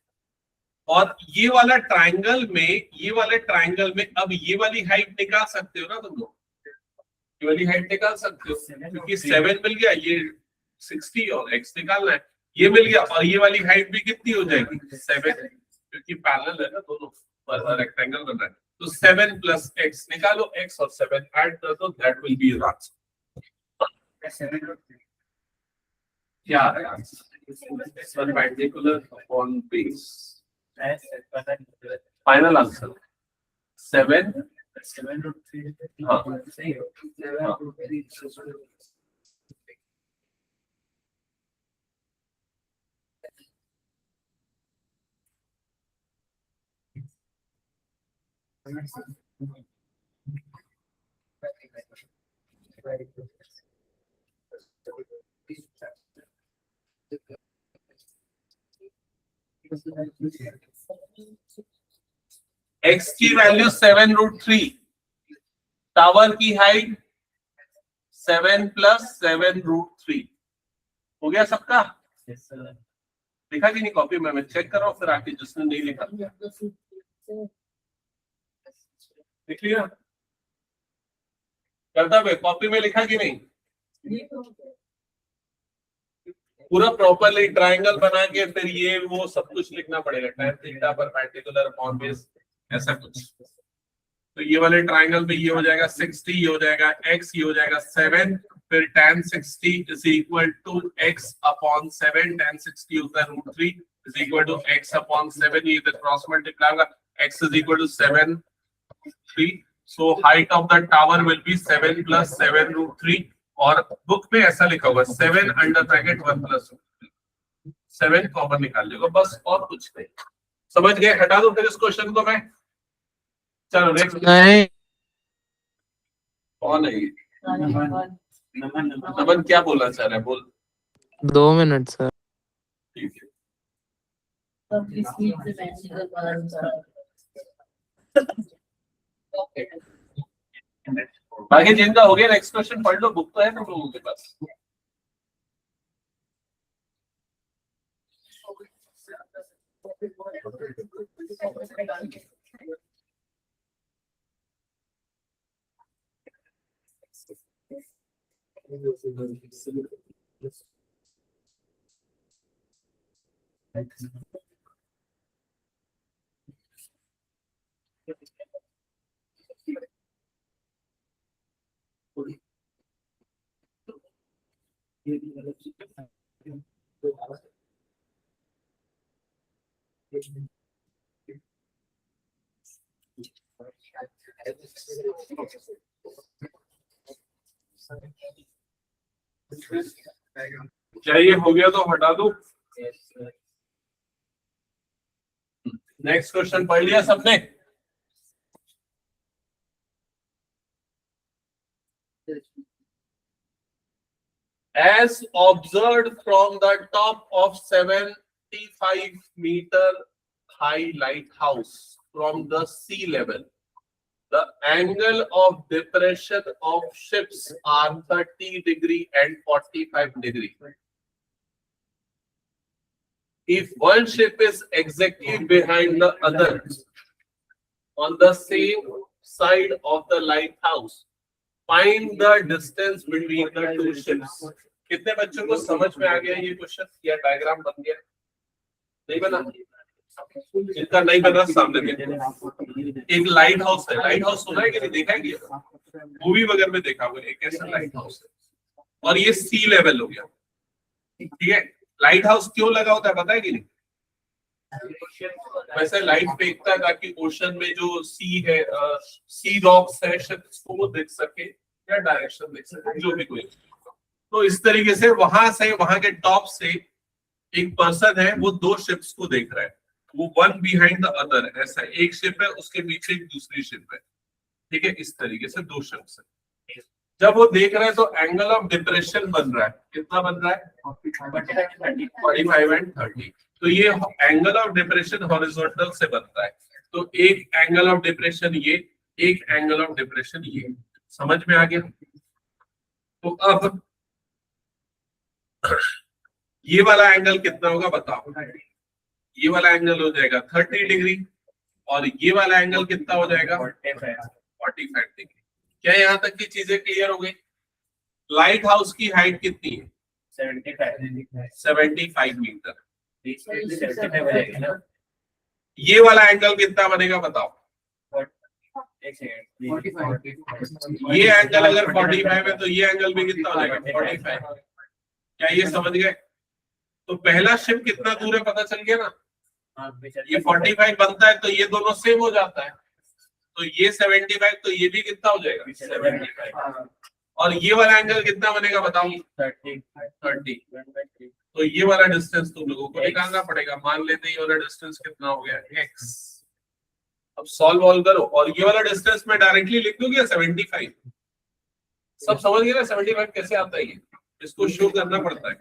और ये वाला ट्रायंगल में अब ये वाली हाइट निकाल सकते हो ना तुम लोग? ये वाली हाइट निकाल सकते हो, क्योंकि 7 मिल गया, ये 60 और x निकालना है, ये मिल गया, और ये वाली हाइट भी कितनी हो जाएगी? 7, क्योंकि पैरेलल है ना दोनों, रेक्टेंगल बन रहा है। तो 7 प्लस x निकालो, x और 7 ऐड कर दो, that will be your answer. क्या है answer? Perpendicular upon base. Final answer 7। हाँ। x की वैल्यू 7√3, टावर की हाइट 7 प्लस 7√3 हो गया सबका? लिखा कि नहीं कॉपी में? मैं चेक कर रहा हूँ, फिर आके जिसने नहीं लिखा लिख लिया? करता है कॉपी में लिखा कि नहीं? पूरा प्रॉपरली ट्रायंगल बना के फिर ये वो सब कुछ लिखना पड़ेगा, tan theta perpendicular upon base, ऐसा कुछ। तो ये वाले ट्रायंगल में ये हो जाएगा 60, ये हो जाएगा x, ये हो जाएगा 7, फिर tan 60 is equal to x upon 7, tan 60 होता है √3 is equal to x upon 7, ये इधर क्रॉस मल्टीप्लाई होगा, x is equal to 7 3। So height of the tower will be 7 plus 7√3, और बुक में ऐसा लिखा होगा 7 अंडर ब्रैकेट 1 प्लस 7 कॉमन निकाल लेगा, बस और कुछ नहीं। समझ गए? हटा दो फिर इस क्वेश्चन को मैं। चलो नेक्स्ट। नहीं कौन है ये? नमन क्या बोलना चाह रहा है? बोल। 2 मिनट सर। ठीक है। बाकी जिनका हो गया नेक्स्ट क्वेश्चन पढ़ लो, बुक तो है तुम लोगों के पास। क्या ये हो गया तो हटा दो। नेक्स्ट क्वेश्चन पढ़ लिया सबने? As observed from the top of 75-meter high lighthouse from the sea level, the angle of depression of ships are 30 degree and 45 degree. If one ship is exactly behind the other on the same side of the lighthouse, find the distance between the two ships. कितने बच्चों को समझ में आ गया ये question या diagram बन गया? नहीं बना? इनका नहीं बना सामने में एक लाइट हाउस है। लाइट हाउस सुना है कि नहीं? देखा है क्या? मूवी वगैरह में देखा होगा। एक ऐसा लाइट हाउस है और ये सी लेवल हो गया। ठीक है, लाइट हाउस क्यों लगा होता है पता है कि नहीं? वैसे लाइट फेंकता है ताकि ओशन में जो सी है, सी रॉक्स है, शिप्स को वो देख सके या डायरेक्शन देख सके, जो भी कोई। तो इस तरीके से वहां के टॉप से एक पर्सन है, वो दो शिप्स को देख रहा है, वो वन बिहाइंड द अदर। ऐसा एक शिप है, उसके पीछे एक दूसरी शिप है। ठीक है, इस तरीके से दो शिप्स है। जब वो देख रहे हैं तो एंगल ऑफ डिप्रेशन बन रहा है। कितना बन रहा है? 45 एंड 30। तो ये एंगल ऑफ डिप्रेशन हॉरिजॉन्टल से बनता है। तो एक एंगल ऑफ डिप्रेशन ये, एक एंगल ऑफ डिप्रेशन ये। समझ में आ गया? तो अब ये वाला एंगल कितना होगा बताओ? ये वाला एंगल हो जाएगा 30 डिग्री और ये वाला एंगल कितना हो जाएगा? 45 डिग्री। क्या यहाँ तक की चीजें क्लियर हो गई? लाइट हाउस की हाइट कितनी है? 75 मीटर। ये वाला एंगल कितना बनेगा बताओ? ये एंगल अगर 45 है तो ये एंगल भी कितना हो जाएगा? 45। क्या ये समझ गए? तो पहला शिप कितना दूर है पता चल गया ना? ये 45 बनता है तो ये दोनों सेम हो जाता है। तो ये 75 तो ये भी कितना हो जाएगा? 75। और ये वाला एंगल कितना बनेगा बताओ? 30। तो ये वाला डिस्टेंस तुम लोगों को निकालना पड़ेगा। मान लेते हैं ये वाला डिस्टेंस कितना हो गया? x। अब सॉल्व ऑल करो और ये वाला डिस्टेंस मैं डायरेक्टली लिख दूं क्या? 75। सब समझ गए ना 75 कैसे आता है? ये इसको शो करना पड़ता है।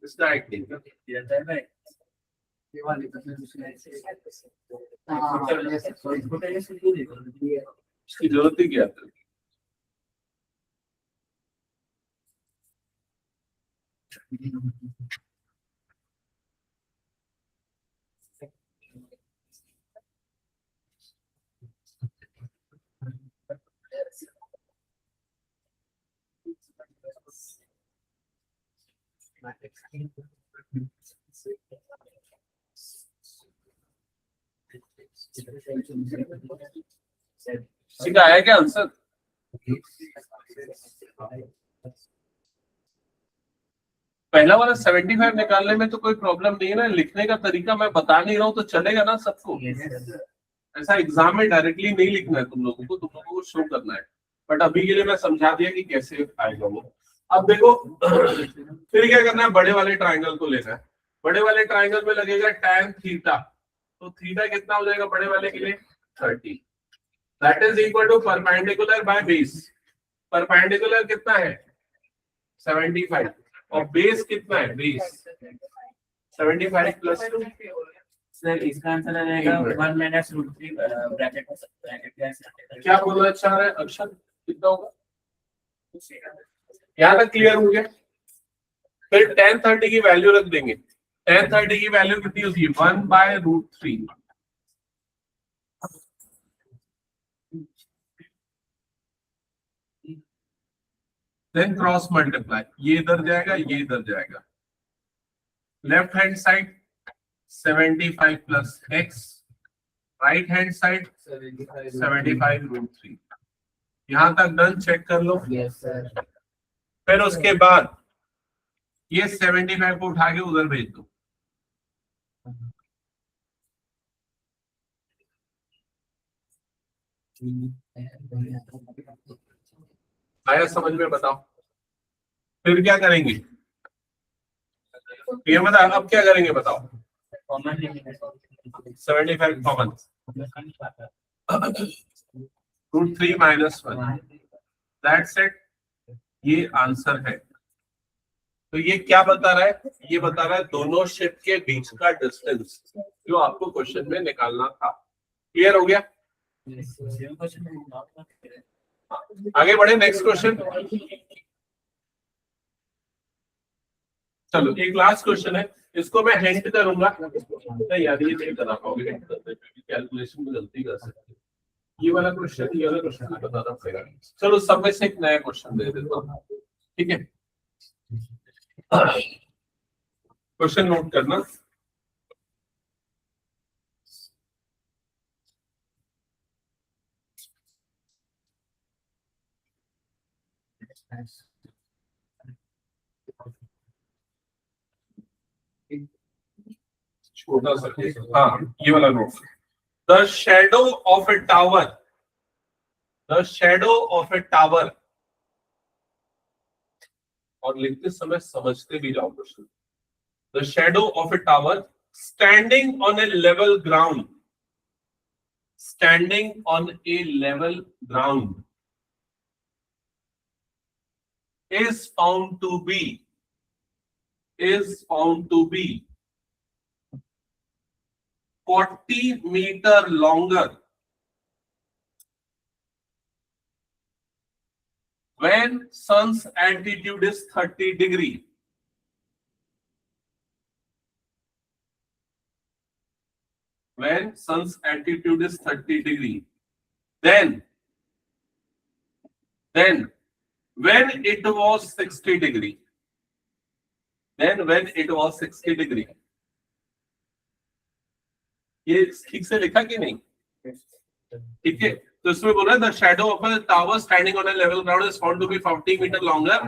इसका एक्टिंग इसकी जरूरत ही क्या है? सीधा आया क्या आंसर? पहला वाला 75 निकालने में तो कोई प्रॉब्लम नहीं है ना। लिखने का तरीका मैं बता नहीं रहा हूँ तो चलेगा ना सबको? ऐसा एग्जाम में डायरेक्टली नहीं लिखना है तुम लोगों को, तुम लोगों को शो करना है। बट अभी के लिए मैं समझा दिया कि कैसे आएगा वो। अब देखो फिर क्या करना है? बड़े वाले ट्राइंगल को लेना है। बड़े वाले ट्राइंगल में लगेगा tan थीटा। तो थीटा कितना हो जाएगा बड़े वाले के लिए? 30। That is equal to perpendicular by base. Perpendicular कितना है? 75 और बेस कितना है? Base 75 plus 2। सर इसका आंसर आ जाएगा 1 माइनस √3 ब्रैकेट में। क्या बोलना चाह रहे हैं अक्षर? कितना होगा? यहाँ तक क्लियर हो गया? फिर tan 30 की वैल्यू रख देंगे। tan 30 की वैल्यू कितनी होती है 1/√3। देन क्रॉस मल्टीप्लाई, ये इधर जाएगा ये इधर जाएगा। Left hand side 75 plus x, right hand side 75√3। यहां तक डन, चेक कर लो। Yes, sir. फिर उसके बाद ये 75 को उठा के उधर भेज दो। आया समझ में? बताओ फिर क्या करेंगे? ये मतलब अब क्या करेंगे बताओ? Common लेंगे। 75 कॉमन, √3 - 1, दैट्स इट। ये आंसर है। तो ये क्या बता रहा है? ये बता रहा है दोनों शिप के बीच का डिस्टेंस जो आपको क्वेश्चन में निकालना था। क्लियर हो गया? आगे बढ़े, नेक्स्ट क्वेश्चन। चलो एक लास्ट क्वेश्चन है, इसको मैं हिंट करूंगा। नहीं यार ये नहीं बता पाओगे, हिंट करते कैलकुलेशन में गलती कर सकते हैं। ये वाला क्वेश्चन, ये वाला क्वेश्चन बताना पड़ेगा। चलो सब में से एक नया क्वेश्चन दे देता हूँ, ठीक है? क्वेश्चन नोट करना। छोटा सा, हाँ ये वाला note. The shadow of A tower, the shadow of A tower, और लिखते समय समझते भी जाओ question. The shadow of A tower standing on A level ground, standing on A level ground is found to be 40 meter longer when sun's altitude is 30 degree. When sun's altitude is 30 degree, then when it was 60 degree, then when it was 60 degree, ये ठीक से लिखा कि नहीं? ठीक है, तो इसमें बोल रहा है the shadow of a tower standing on a level ground is found to be 40 metre longer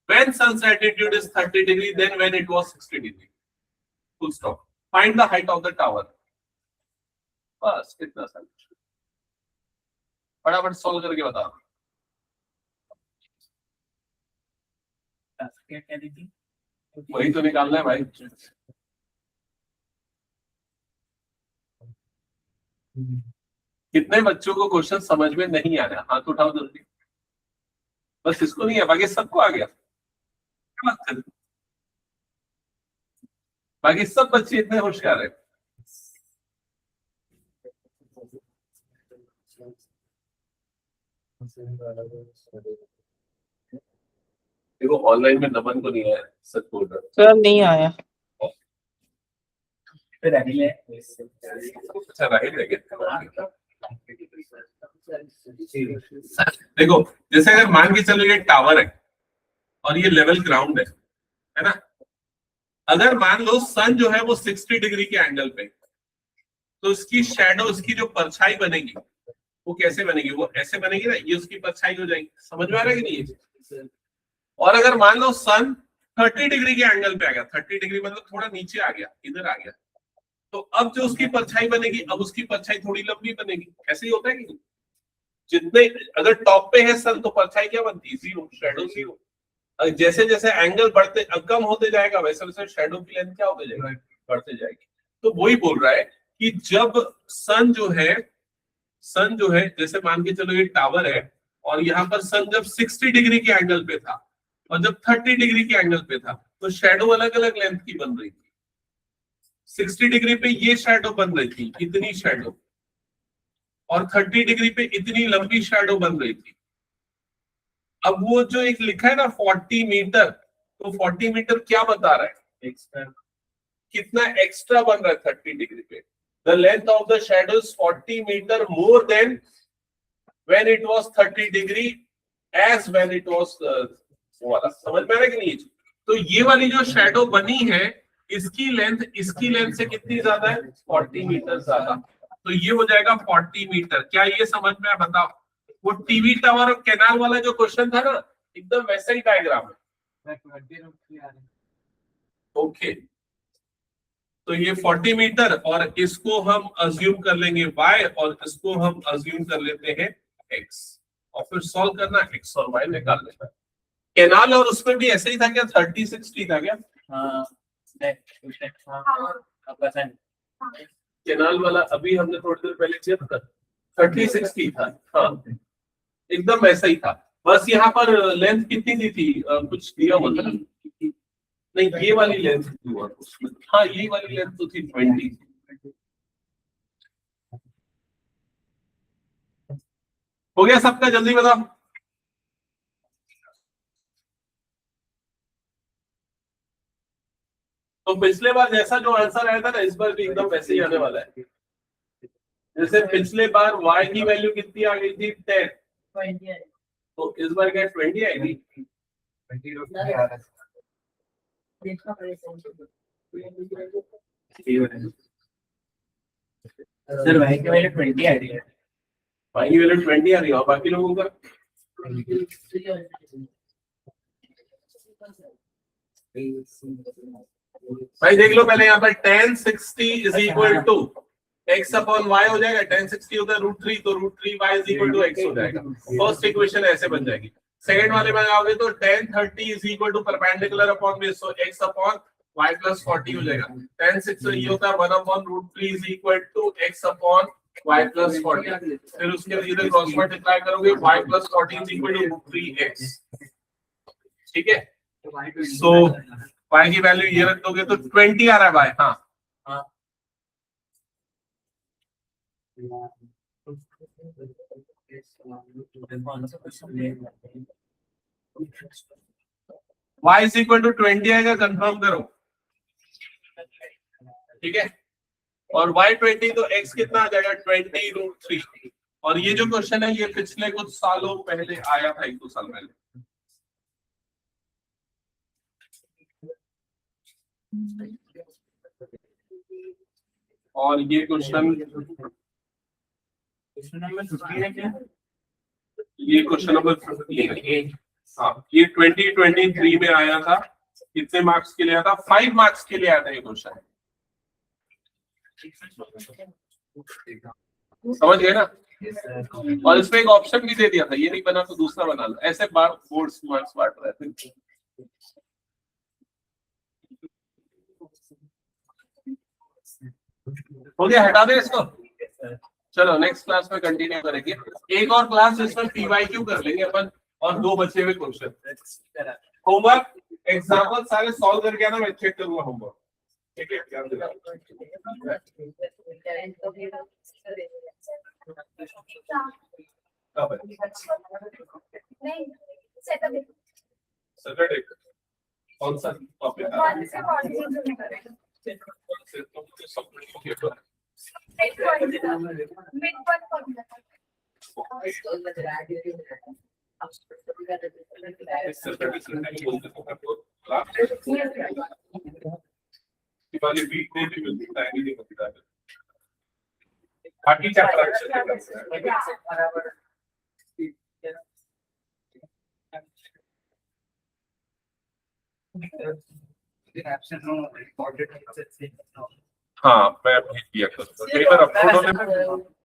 when sun's altitude is 30 degree, then when it was 60 degree. Full stop. Find the height of the tower. बस इतना सा, फटाफट solve करके बताओ। क्या दीजिए? वही तो निकालना है भाई। कितने बच्चों को क्वेश्चन समझ में नहीं आ रहा? हाथ उठाओ जल्दी। बस इसको नहीं है, बाकी सबको आ गया। बाकी सब बच्चे इतने होशियार है। देखो ऑनलाइन में नमन को नहीं आया, सच बोल रहा हूं। सर नहीं आया। फिर राहिल है। अच्छा राहिल है क्या? देखो जैसे अगर मान के चलो ये टावर है और ये लेवल ग्राउंड है ना? अगर मान लो सन जो है वो 60 डिग्री के एंगल पे, तो उसकी शैडो, उसकी जो परछाई बनेगी वो कैसे बनेगी? वो ऐसे बनेगी ना, ये उसकी परछाई हो जाएगी। समझ में आ रहा है कि नहीं? और अगर मान लो सन 30 डिग्री के एंगल पे आ गया, 30 डिग्री मतलब थोड़ा नीचे आ गया, इधर आ गया, तो अब जो उसकी परछाई बनेगी, अब उसकी परछाई थोड़ी लंबी बनेगी। ऐसे ही होता है कि जितने अगर टॉप पे है सन तो परछाई क्या बनती है? 0, शैडो 0। जैसे जैसे एंगल बढ़ते कम होते जाएगा वैसे वैसे शैडो की लेंथ क्या होते जाएगी? बढ़ते जाएगी। तो वही बोल रहा है कि जब सन जो है जैसे मान के चलो ये टावर है और यहाँ पर सन जब 60 डिग्री के एंगल पे था और जब 30 डिग्री के एंगल पे था, तो शैडो अलग अलग लेंथ की बन रही थी। 60 डिग्री पे ये शैडो बन रही थी, इतनी शैडो, और 30 डिग्री पे इतनी लंबी शैडो बन रही थी। अब वो जो एक लिखा है ना 40 मीटर, तो 40 मीटर क्या बता रहा है? कितना एक्स्ट्रा बन रहा है 30 डिग्री पे. The length of the shadow is 40 metre more than when it was 30 degree as when it was वो वाला. समझ में आ रहा है कि नहीं? तो ये वाली जो शैडो बनी है इसकी लेंथ से कितनी ज्यादा है? 40 मीटर ज्यादा. तो ये हो जाएगा 40 मीटर. क्या ये समझ में आया? बताओ. वो टीवी टावर और कैनाल वाला जो क्वेश्चन था ना, एकदम वैसा ही डायग्राम है. ओके, तो ये 40 मीटर और इसको हम अज्यूम कर लेंगे y और इसको हम अज्यूम कर लेते हैं x और फिर सॉल्व करना x और y निकाल लेना. कैनाल और उसमें भी ऐसे ही था क्या? 30-60 था क्या? हाँ, कैनाल वाला अभी हमने थोड़ी देर पहले चेक कर 30-60 था. हाँ, एकदम वैसा ही था. बस यहाँ पर लेंथ कितनी दी थी? कुछ दिया हुआ था नहीं, ये वाली लेंथ थी हुआ उसमें. हाँ, ये वाली लेंथ तो थी 20. हो गया सबका? जल्दी बताओ. तो पिछले बार जैसा जो आंसर आया था ना, इस बार भी एकदम वैसे ही आने वाला है. जैसे पिछले बार y की वैल्यू कितनी आ गई थी? 10. तो इस बार क्या 20 आएगी? सर y की वैल्यू 20 आ रही है. y की वैल्यू 20 आ रही है और बाकी लोगों का भाई देख लो पहले. यहाँ पर tan 60 is equal to x upon y हो जाएगा. tan 60 होता है √3, तो √3y is equal to x हो जाएगा. फर्स्ट इक्वेशन ऐसे बन जाएगी. सेकंड वाले में आओगे तो tan 30 is equal to perpendicular upon base, तो x अपॉन y प्लस 40 हो जाएगा. tan 6 ये होता है 1 upon √3 is equal to x upon y plus 40. फिर उसके इधर क्रॉस मल्टीप्लाई करोगे y plus 40 is equal to √3x. ठीक है. सो y की वैल्यू ये रख दोगे तो 20 आ रहा है भाई. हाँ, y इज इक्वल टू 20 आएगा. कंफर्म करो. ठीक है. और y 20 तो x कितना आ जाएगा? 20 √3. और ये जो क्वेश्चन है ये पिछले कुछ सालों पहले आया था, 1-2 साल पहले. और ये क्वेश्चन नंबर 15 है क्या? ये क्वेश्चन नंबर 15 है. हाँ, ये 2023 में आया था. कितने मार्क्स के लिए आया था? 5 मार्क्स के लिए आया था ये क्वेश्चन. समझ गए ना? और इसमें एक ऑप्शन भी दे दिया था, ये नहीं बना तो दूसरा बना लो. ऐसे बार बोर्ड मार्क्स बांट रहे थे. हो गया, हटा दे इसको. चलो नेक्स्ट क्लास में कंटिन्यू करेंगे. एक और क्लास जिसमें पीवाईक्यू कर लेंगे अपन और 2 बचे हुए क्वेश्चन. होमवर्क एग्जाम्पल सारे सॉल्व करके आना, मैं चेक करूंगा होमवर्क. ठीक है. ध्यान देना. कब है? सैटरडे. कौन सा टॉपिक वाली वीक में भी मिलता है, नहीं मिलता है. बाकी हाँ, मैं भेज दिया करूँगा. कई बार अपलोड होने में